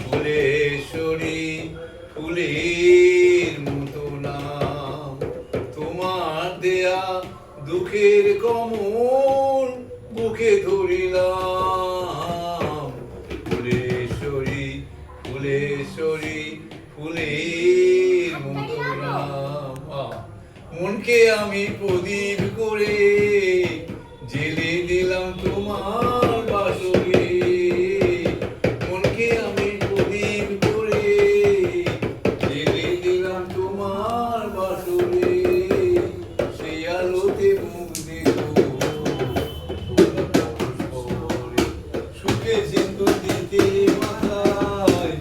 ফুলেশ্বরী ফুলের মতো নাম, তোমার দেয়া দুঃখের কমল বুকে ধরিলাম। ফুলেশ্বরী ফুলেশ্বরী ফুলের মতো নাম। মনকে আমি প্রদীপ করে জেলে দিলাম তোমার বাসরে। মনকে আমি প্রদীপ করে জেলে দিলাম তোমার বাসরে। সেই আলোতে মুখ দেখো সুখে সিন্ধু দিতে মাথায়,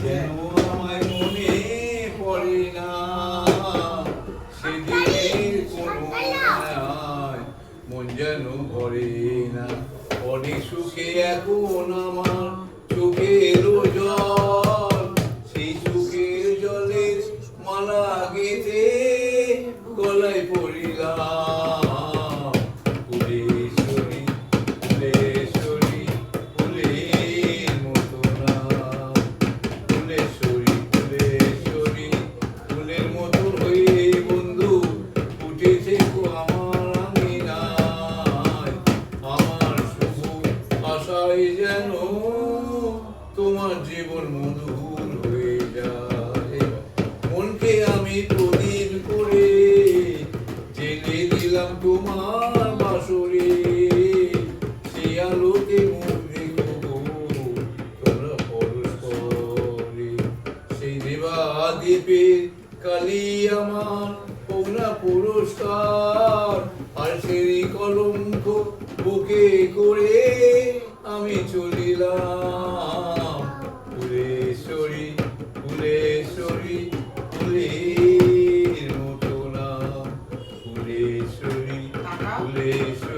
যেন আমায় মনে পড়ে না সেদিনের কোনো মায়ায়, মন যেন ভরে না। অনেক সুখে এখন আমার চোখের জল, সেই চোখের জলের মালা গেঁথে গলায় পড়িলাম। ফুলেশ্বরী ফুলেশ্বরী ফুলের মতো নাম। ফুলেশ্বরী ফুলেশ্বরী ফুলের মতো হয়ে বন্ধু ফুটেছে আমার আঙিনায়। আমার শুভ আশায় যেন তোমার জীবন মধুর হয়ে যায়। মনকে আমি প্রদীপ করে জেলে দিলাম তোমার বাসরে। সেই আলোতে মুখ দেখো তোমরা পরস্পরে। সেই দেবা দ্বীপের কালি আমার পৌনা পুরস্কার, আর সেই কলঙ্ক বুকে করে আমি চলিলাম। ফুলেশ্বরী ফুলেশ্বরী ফুলের মতো নাম। ফুলেশ্বরী ফুলেশ্বরী